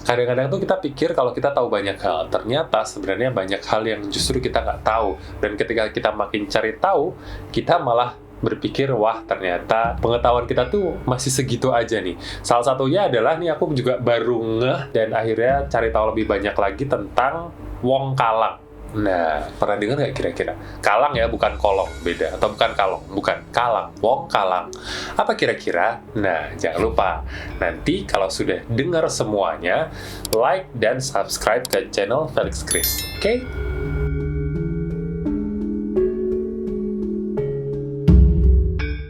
Kadang-kadang tuh kita pikir kalau kita tahu banyak hal, ternyata sebenarnya banyak hal yang justru kita nggak tahu. Dan ketika kita makin cari tahu, kita malah berpikir, wah ternyata pengetahuan kita tuh masih segitu aja nih. Salah satunya adalah nih aku juga baru ngeh dan akhirnya cari tahu lebih banyak lagi tentang Wong Kalang. Nah, pernah dengar nggak kira-kira? Kalang ya, bukan kolong, beda. Atau bukan kalong, bukan kalang. Wong Kalang. Apa kira-kira? Nah, jangan lupa. Nanti kalau sudah dengar semuanya, like dan subscribe ke channel Felix Chris. Oke?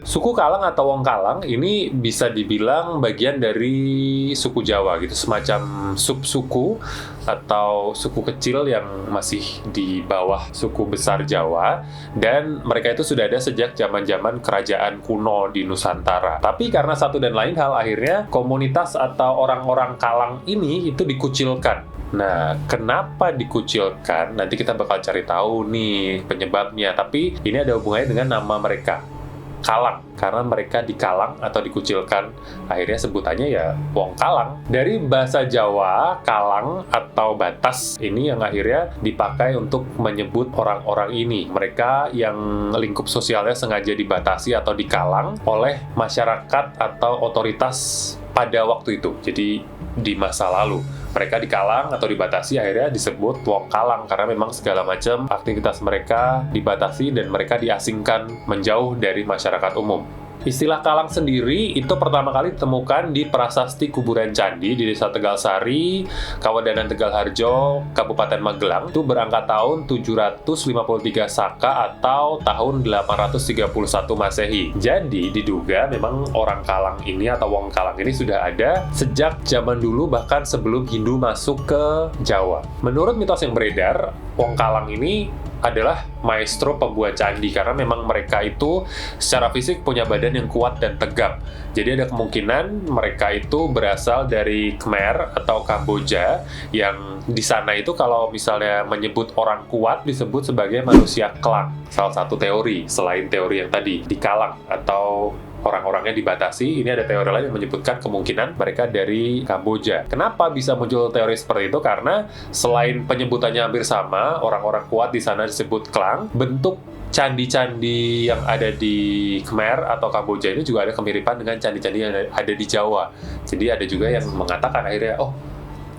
Suku Kalang atau Wong Kalang ini bisa dibilang bagian dari suku Jawa gitu, semacam subsuku atau suku kecil yang masih di bawah suku besar Jawa, dan mereka itu sudah ada sejak zaman-zaman kerajaan kuno di Nusantara. Tapi karena satu dan lain hal, akhirnya komunitas atau orang-orang Kalang ini itu dikucilkan. Nah, kenapa dikucilkan? Nanti kita bakal cari tahu nih penyebabnya. Tapi ini ada hubungannya dengan nama mereka, Kalang, karena mereka dikalang atau dikucilkan, akhirnya sebutannya ya Wong Kalang. Dari bahasa Jawa, kalang atau batas ini yang akhirnya dipakai untuk menyebut orang-orang ini. Mereka yang lingkup sosialnya sengaja dibatasi atau dikalang oleh masyarakat atau otoritas pada waktu itu. Jadi di masa lalu mereka dikalang atau dibatasi, akhirnya disebut Wong Kalang karena memang segala macam aktivitas mereka dibatasi dan mereka diasingkan menjauh dari masyarakat umum. Istilah Kalang sendiri itu pertama kali ditemukan di Prasasti Kuburan Candi di Desa Tegalsari, Kawedanan Tegalharjo, Kabupaten Magelang. Itu berangkat tahun 753 Saka atau tahun 831 Masehi. Jadi diduga memang orang Kalang ini atau Wong Kalang ini sudah ada sejak zaman dulu, bahkan sebelum Hindu masuk ke Jawa. Menurut mitos yang beredar, Wong Kalang ini adalah maestro pembuat candi karena memang mereka itu secara fisik punya badan yang kuat dan tegap. Jadi ada kemungkinan mereka itu berasal dari Khmer atau Kamboja, yang di sana itu kalau misalnya menyebut orang kuat disebut sebagai manusia Klang. Salah satu teori selain teori yang tadi dikalang atau orang-orangnya dibatasi, ini ada teori lain yang menyebutkan kemungkinan mereka dari Kamboja. Kenapa bisa muncul teori seperti itu? Karena selain penyebutannya hampir sama, orang-orang kuat di sana disebut Klang, bentuk candi-candi yang ada di Khmer atau Kamboja ini juga ada kemiripan dengan candi-candi yang ada di Jawa. Jadi ada juga yang mengatakan akhirnya, oh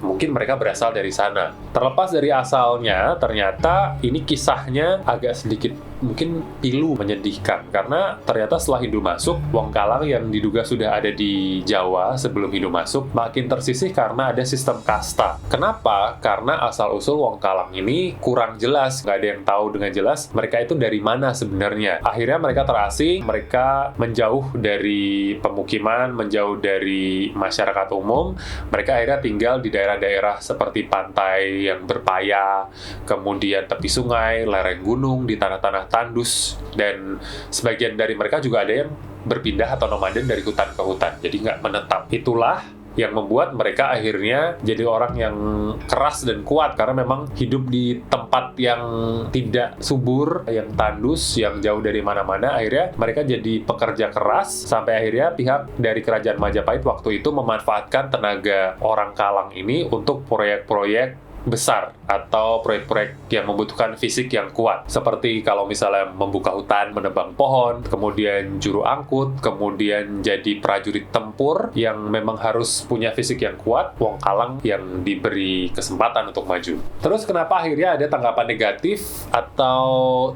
mungkin mereka berasal dari sana. Terlepas dari asalnya, ternyata ini kisahnya agak sedikit mungkin pilu, menyedihkan. Karena ternyata setelah Hindu masuk, Wong Kalang yang diduga sudah ada di Jawa sebelum Hindu masuk, makin tersisih karena ada sistem kasta. Kenapa? Karena asal-usul Wong Kalang ini kurang jelas. Nggak ada yang tahu dengan jelas mereka itu dari mana sebenarnya. Akhirnya mereka terasing, mereka menjauh dari pemukiman, menjauh dari masyarakat umum. Mereka akhirnya tinggal di daerah-daerah seperti pantai yang berpaya, kemudian tepi sungai, lereng gunung, di tanah-tanah tandus, dan sebagian dari mereka juga ada yang berpindah atau nomaden dari hutan ke hutan, jadi nggak menetap. Itulah yang membuat mereka akhirnya jadi orang yang keras dan kuat karena memang hidup di tempat yang tidak subur, yang tandus, yang jauh dari mana-mana. Akhirnya mereka jadi pekerja keras sampai akhirnya pihak dari kerajaan Majapahit waktu itu memanfaatkan tenaga orang Kalang ini untuk proyek-proyek besar atau proyek-proyek yang membutuhkan fisik yang kuat, seperti kalau misalnya membuka hutan, menebang pohon, kemudian juru angkut, kemudian jadi prajurit tempur yang memang harus punya fisik yang kuat. Wong Kalang yang diberi kesempatan untuk maju. Terus kenapa akhirnya ada tanggapan negatif atau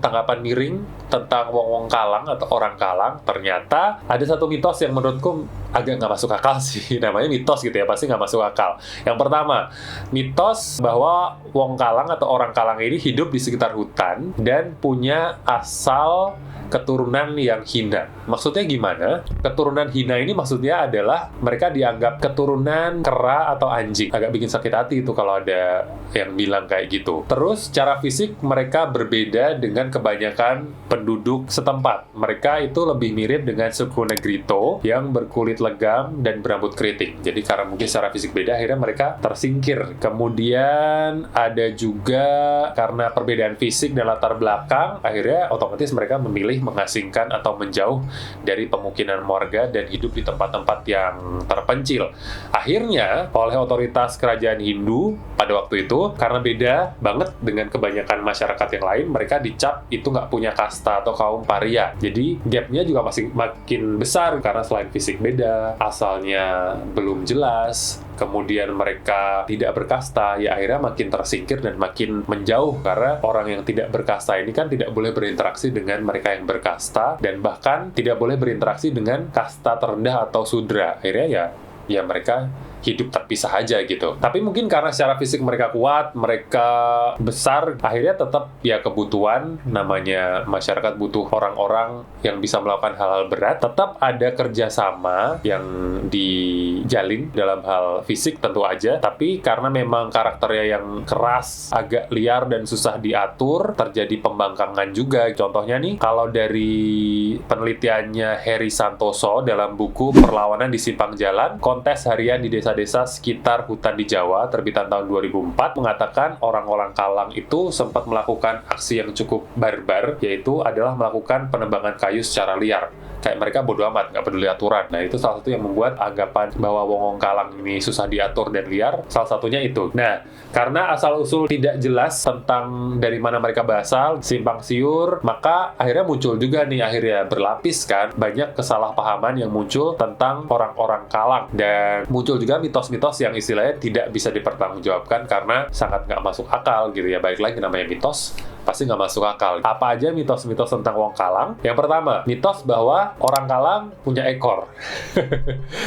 tanggapan miring tentang Wong Kalang atau orang Kalang? Ternyata ada satu mitos yang menurutku agak nggak masuk akal sih. Namanya mitos gitu ya, pasti nggak masuk akal. Yang pertama, mitos bahwa Wong Kalang atau orang Kalang ini hidup di sekitar hutan dan punya asal keturunan yang hina. Maksudnya gimana? Keturunan hina ini maksudnya adalah mereka dianggap keturunan kera atau anjing. Agak bikin sakit hati itu kalau ada yang bilang kayak gitu. Terus secara fisik mereka berbeda dengan kebanyakan penduduk setempat. Mereka itu lebih mirip dengan suku Negrito yang berkulit legam dan berambut keriting. Jadi karena mungkin secara fisik beda, akhirnya mereka tersingkir. Kemudian ada juga karena perbedaan fisik dan latar belakang, akhirnya otomatis mereka memilih memilih mengasingkan atau menjauh dari pemukiman warga dan hidup di tempat-tempat yang terpencil. Akhirnya, oleh otoritas kerajaan Hindu pada waktu itu, karena beda banget dengan kebanyakan masyarakat yang lain, mereka dicap itu nggak punya kasta atau kaum paria. Jadi, gapnya juga masih makin besar karena selain fisik beda, asalnya belum jelas, kemudian mereka tidak berkasta, ya akhirnya makin tersingkir dan makin menjauh karena orang yang tidak berkasta ini kan tidak boleh berinteraksi dengan mereka yang berkasta dan bahkan tidak boleh berinteraksi dengan kasta terendah atau sudra. Akhirnya ya mereka hidup terpisah aja gitu. Tapi mungkin karena secara fisik mereka kuat, mereka besar, akhirnya tetap ya kebutuhan, namanya masyarakat butuh orang-orang yang bisa melakukan hal-hal berat, tetap ada kerjasama yang dijalin dalam hal fisik tentu aja, tapi karena memang karakternya yang keras, agak liar dan susah diatur, terjadi pembangkangan juga. Contohnya nih, kalau dari penelitiannya Heri Santoso dalam buku Perlawanan di Simpang Jalan, kontes harian di desa-desa sekitar hutan di Jawa, terbitan tahun 2004, mengatakan orang-orang Kalang itu sempat melakukan aksi yang cukup barbar, yaitu adalah melakukan penebangan kayu secara liar. Kayak mereka bodo amat, nggak peduli aturan. Nah, itu salah satu yang membuat anggapan bahwa Wongong Kalang ini susah diatur dan liar, salah satunya itu. Nah, karena asal-usul tidak jelas tentang dari mana mereka berasal, simpang siur, maka akhirnya muncul juga nih, akhirnya berlapis kan, banyak kesalahpahaman yang muncul tentang orang-orang Kalang. Dan muncul juga mitos-mitos yang istilahnya tidak bisa dipertanggungjawabkan karena sangat nggak masuk akal gitu ya. Balik lagi, namanya mitos, pasti nggak masuk akal. Apa aja mitos-mitos tentang Wong Kalang? Yang pertama, mitos bahwa orang Kalang punya ekor.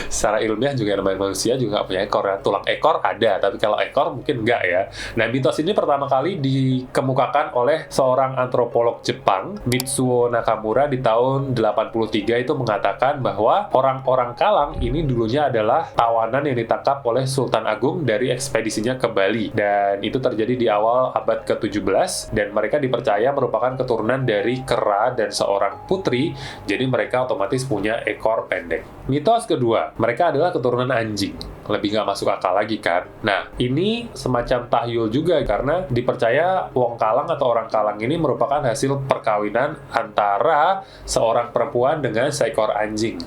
Secara ilmiah juga namanya manusia juga nggak punya ekor ya. Tulang ekor ada, tapi kalau ekor mungkin nggak ya. Nah, mitos ini pertama kali dikemukakan oleh seorang antropolog Jepang, Mitsuo Nakamura, di tahun 83 itu mengatakan bahwa orang-orang Kalang ini dulunya adalah tawanan yang ditangkap oleh Sultan Agung dari ekspedisinya ke Bali. Dan itu terjadi di awal abad ke-17 dan mereka dipercaya merupakan keturunan dari kera dan seorang putri, jadi mereka otomatis punya ekor pendek. Mitos kedua, mereka adalah keturunan anjing. Lebih nggak masuk akal lagi kan? Nah, ini semacam tahyul juga karena dipercaya Wong Kalang atau orang Kalang ini merupakan hasil perkawinan antara seorang perempuan dengan seekor anjing.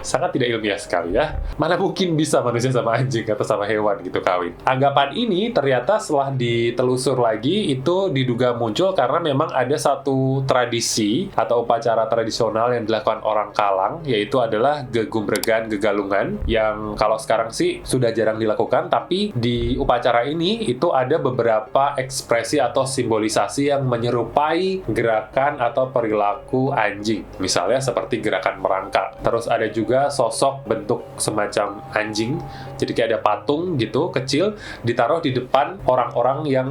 Sangat tidak ilmiah sekali ya. Mana mungkin bisa manusia sama anjing atau sama hewan gitu kawin. Anggapan ini ternyata setelah ditelusur lagi itu diduga muncul karena memang ada satu tradisi atau upacara tradisional yang dilakukan orang Kalang, yaitu adalah gegumregan gegalungan, yang kalau sekarang sih sudah jarang dilakukan, tapi di upacara ini itu ada beberapa ekspresi atau simbolisasi yang menyerupai gerakan atau perilaku anjing. Misalnya seperti gerakan merangkak. Terus ada juga sosok bentuk semacam anjing, jadi kayak ada patung gitu kecil ditaruh di depan orang-orang yang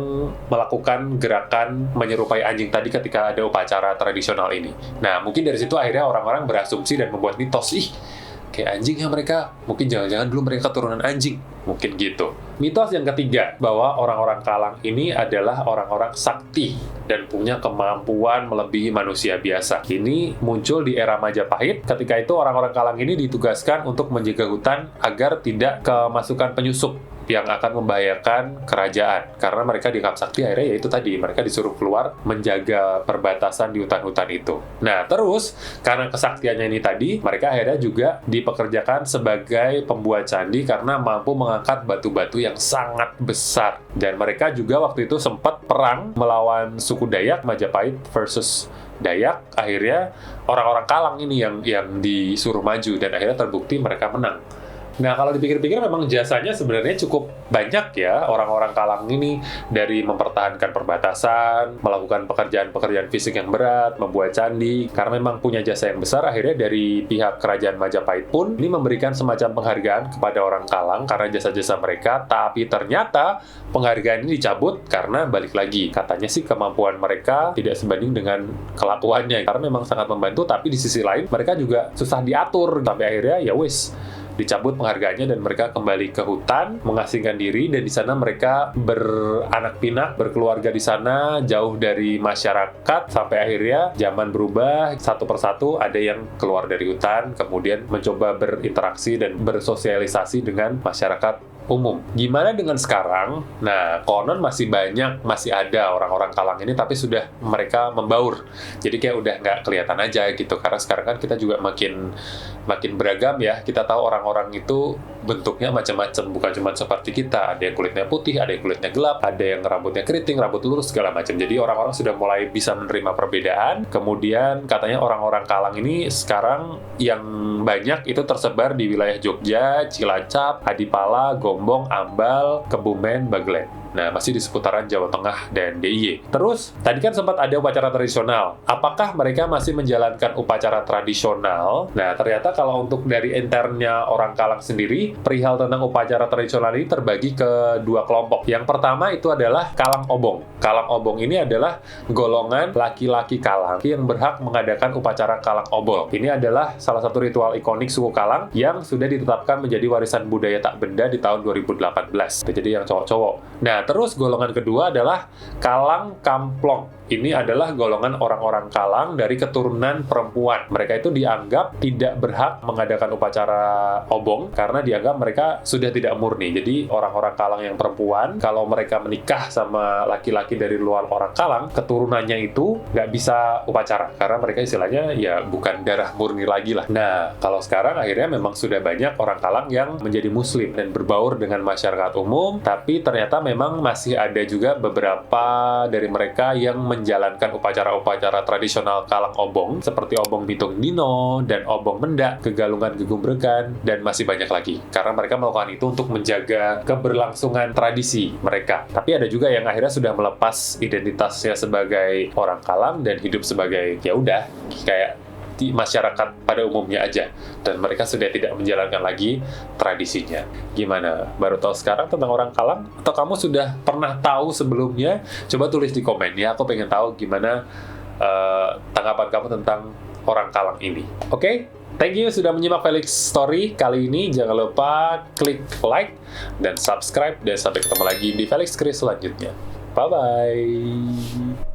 melakukan gerakan menyerupai anjing tadi ketika ada upacara tradisional ini. Nah, mungkin dari situ akhirnya orang-orang berasumsi dan membuat mitos, kayak anjing ya mereka, mungkin jangan-jangan dulu mereka keturunan anjing, mungkin gitu. Mitos yang ketiga, bahwa orang-orang Kalang ini adalah orang-orang sakti dan punya kemampuan melebihi manusia biasa. Ini muncul di era Majapahit. Ketika itu orang-orang Kalang ini ditugaskan untuk menjaga hutan agar tidak kemasukan penyusup yang akan membahayakan kerajaan. Karena mereka dianggap sakti, akhirnya yaitu tadi, mereka disuruh keluar menjaga perbatasan di hutan-hutan itu. Nah, terus karena kesaktiannya ini tadi, mereka akhirnya juga dipekerjakan sebagai pembuat candi karena mampu mengangkat batu-batu yang sangat besar. Dan mereka juga waktu itu sempat perang melawan suku Dayak, Majapahit versus Dayak. Akhirnya orang-orang Kalang ini yang disuruh maju dan akhirnya terbukti mereka menang. Nah, kalau dipikir-pikir memang jasanya sebenarnya cukup banyak ya orang-orang Kalang ini, dari mempertahankan perbatasan, melakukan pekerjaan-pekerjaan fisik yang berat, membuat candi. Karena memang punya jasa yang besar, akhirnya dari pihak kerajaan Majapahit pun ini memberikan semacam penghargaan kepada orang Kalang karena jasa-jasa mereka. Tapi ternyata penghargaan ini dicabut karena balik lagi, katanya sih kemampuan mereka tidak sebanding dengan kelakuannya. Karena memang sangat membantu, tapi di sisi lain mereka juga susah diatur. Sampai akhirnya ya wis, dicabut penghargaannya dan mereka kembali ke hutan, mengasingkan diri, dan di sana mereka beranak pinak, berkeluarga di sana, jauh dari masyarakat, sampai akhirnya zaman berubah, satu persatu ada yang keluar dari hutan, kemudian mencoba berinteraksi dan bersosialisasi dengan masyarakat umum. Gimana dengan sekarang? Nah, konon masih ada orang-orang Kalang ini, tapi sudah mereka membaur. Jadi kayak udah nggak kelihatan aja gitu. Karena sekarang kan kita juga makin beragam ya. Kita tahu orang-orang itu bentuknya macam-macam, bukan cuma seperti kita. Ada yang kulitnya putih, ada yang kulitnya gelap, ada yang rambutnya keriting, rambut lurus, segala macam. Jadi orang-orang sudah mulai bisa menerima perbedaan. Kemudian katanya orang-orang Kalang ini sekarang yang banyak itu tersebar di wilayah Jogja, Cilacap, Adipala, Gombong, Ambal, Kebumen, Bagelen. Nah, masih di seputaran Jawa Tengah dan DIY. Terus, tadi kan sempat ada upacara tradisional. Apakah mereka masih menjalankan upacara tradisional? Nah, ternyata kalau untuk dari internnya orang Kalang sendiri, perihal tentang upacara tradisional ini terbagi ke dua kelompok. Yang pertama itu adalah Kalang Obong. Kalang Obong ini adalah golongan laki-laki Kalang yang berhak mengadakan upacara Kalang Obong. Ini adalah salah satu ritual ikonik suku Kalang yang sudah ditetapkan menjadi warisan budaya tak benda di tahun 2018. Jadi yang cowok-cowok. Nah, terus golongan kedua adalah Kalang Kamplong. Ini adalah golongan orang-orang Kalang dari keturunan perempuan. Mereka itu dianggap tidak berhak mengadakan upacara obong karena dianggap mereka sudah tidak murni. Jadi orang-orang Kalang yang perempuan, kalau mereka menikah sama laki-laki dari luar orang Kalang, keturunannya itu nggak bisa upacara karena mereka istilahnya ya bukan darah murni lagi lah. Nah, kalau sekarang akhirnya memang sudah banyak orang Kalang yang menjadi muslim dan berbaur dengan masyarakat umum, tapi ternyata memang masih ada juga beberapa dari mereka yang menjalankan upacara-upacara tradisional Kalang Obong seperti Obong Bitung Dino dan Obong Mendak, Kegalungan Gegumbregan, dan masih banyak lagi. Karena mereka melakukan itu untuk menjaga keberlangsungan tradisi mereka. Tapi ada juga yang akhirnya sudah melepas identitasnya sebagai orang Kalang dan hidup sebagai ya udah kayak di masyarakat pada umumnya aja, dan mereka sudah tidak menjalankan lagi tradisinya. Gimana? Baru tahu sekarang tentang orang Kalang? Atau kamu sudah pernah tahu sebelumnya? Coba tulis di komen ya, aku pengen tahu gimana tanggapan kamu tentang orang Kalang ini. Oke? Thank you sudah menyimak Felix Story kali ini. Jangan lupa klik like dan subscribe, dan sampai ketemu lagi di Felix Story selanjutnya. Bye-bye!